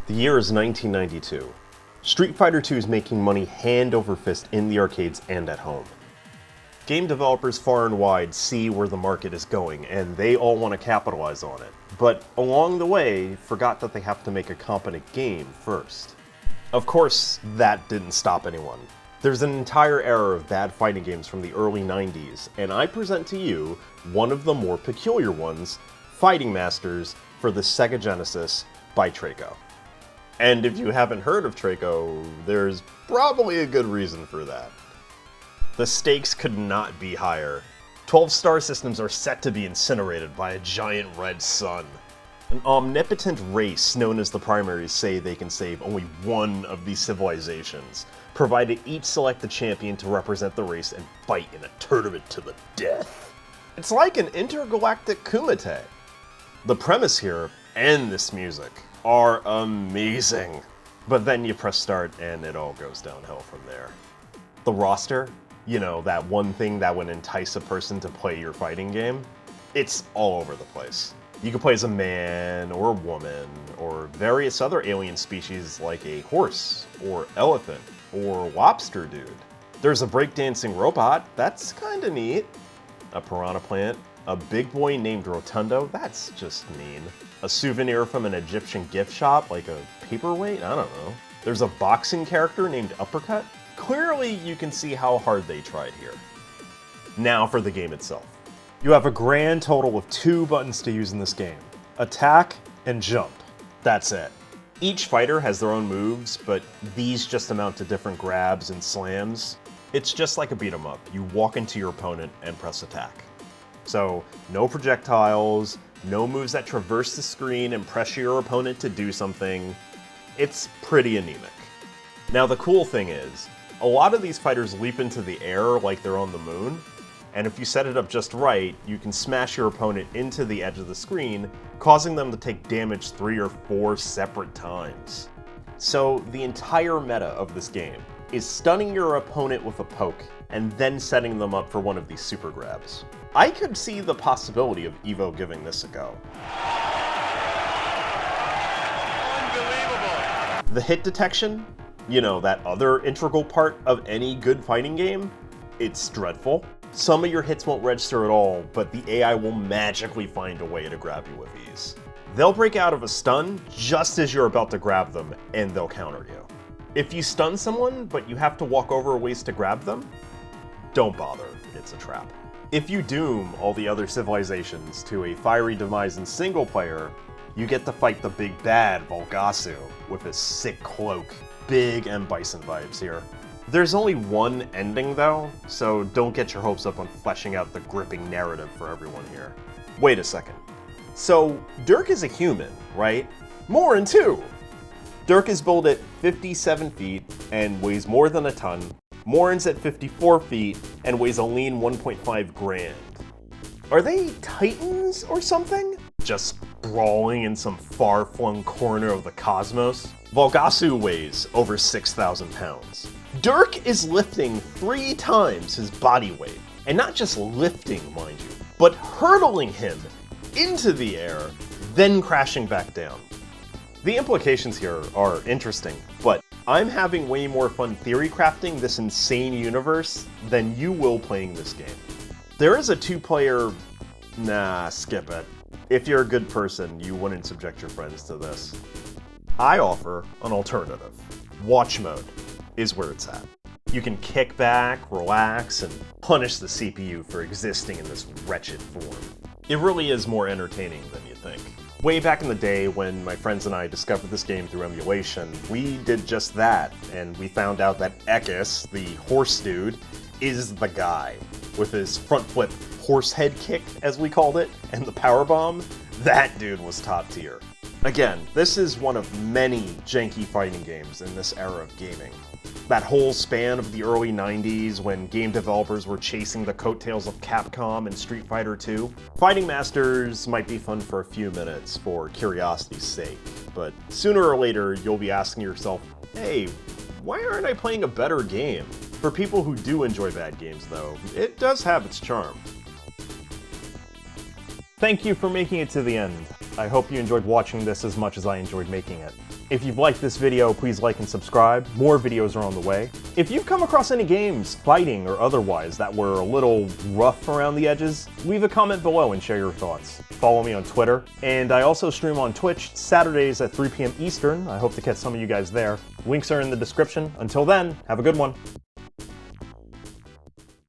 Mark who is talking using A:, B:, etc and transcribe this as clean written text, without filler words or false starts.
A: The year is 1992. Street Fighter II is making money hand over fist in the arcades and at home. Game developers far and wide see where the market is going, and they all want to capitalize on it. But along the way, forgot that they have to make a competent game first. Of course, that didn't stop anyone. There's an entire era of bad fighting games from the early 90s, and I present to you one of the more peculiar ones, Fighting Masters for the Sega Genesis by Traco. And if you haven't heard of Traco, there's probably a good reason for that. The stakes could not be higher. 12 star systems are set to be incinerated by a giant red sun. An omnipotent race known as the Primaries say they can save only one of these civilizations, provided each select a champion to represent the race and fight in a tournament to the death. It's like an intergalactic Kumite. The premise here, and this music, are amazing. But then you press start and it all goes downhill from there. The roster, you know, that one thing that would entice a person to play your fighting game, it's all over the place. You can play as a man or a woman or various other alien species like a horse or elephant or lobster dude. There's a breakdancing robot, that's kinda neat. A piranha plant. A big boy named Rotundo, that's just mean. A souvenir from an Egyptian gift shop, like a paperweight? I don't know. There's a boxing character named Uppercut. Clearly you can see how hard they tried here. Now for the game itself. You have a grand total of 2 buttons to use in this game. Attack and jump. That's it. Each fighter has their own moves, but these just amount to different grabs and slams. It's just like a beat 'em up. You walk into your opponent and press attack. So, no projectiles, no moves that traverse the screen and pressure your opponent to do something. It's pretty anemic. Now the cool thing is, a lot of these fighters leap into the air like they're on the moon, and if you set it up just right, you can smash your opponent into the edge of the screen, causing them to take damage 3 or 4 separate times. So the entire meta of this game is stunning your opponent with a poke, and then setting them up for one of these super grabs. I could see the possibility of Evo giving this a go. Unbelievable! The hit detection, you know, that other integral part of any good fighting game, it's dreadful. Some of your hits won't register at all, but the AI will magically find a way to grab you with ease. They'll break out of a stun just as you're about to grab them, and they'll counter you. If you stun someone, but you have to walk over a ways to grab them, don't bother, it's a trap. If you doom all the other civilizations to a fiery demise in single player, you get to fight the big bad Volgasu with his sick cloak. Big M. Bison vibes here. There's only one ending though, so don't get your hopes up on fleshing out the gripping narrative for everyone here. Wait a second. So, Dirk is a human, right? Morin too! Dirk is built at 57 feet and weighs more than a ton. Morin's at 54 feet and weighs a lean 1.5 grand. Are they titans or something? Just brawling in some far-flung corner of the cosmos? Volgasu weighs over 6,000 pounds. Dirk is lifting 3 times his body weight. And not just lifting, mind you, but hurtling him into the air, then crashing back down. The implications here are interesting, but I'm having way more fun theory crafting this insane universe than you will playing this game. There is a 2-player... Nah, skip it. If you're a good person, you wouldn't subject your friends to this. I offer an alternative. Watch mode is where it's at. You can kick back, relax, and punish the CPU for existing in this wretched form. It really is more entertaining than you think. Way back in the day when my friends and I discovered this game through emulation, we did just that, and we found out that Ekis, the horse dude, is the guy. With his front flip horse head kick, as we called it, and the power bomb, that dude was top tier. Again, this is one of many janky fighting games in this era of gaming. That whole span of the early 90s when game developers were chasing the coattails of Capcom and Street Fighter II. Fighting Masters might be fun for a few minutes for curiosity's sake, but sooner or later you'll be asking yourself, hey, why aren't I playing a better game? For people who do enjoy bad games though, it does have its charm. Thank you for making it to the end. I hope you enjoyed watching this as much as I enjoyed making it. If you've liked this video, please like and subscribe. More videos are on the way. If you've come across any games, fighting or otherwise, that were a little rough around the edges, leave a comment below and share your thoughts. Follow me on Twitter, and I also stream on Twitch Saturdays at 3 p.m. Eastern. I hope to catch some of you guys there. Links are in the description. Until then, have a good one.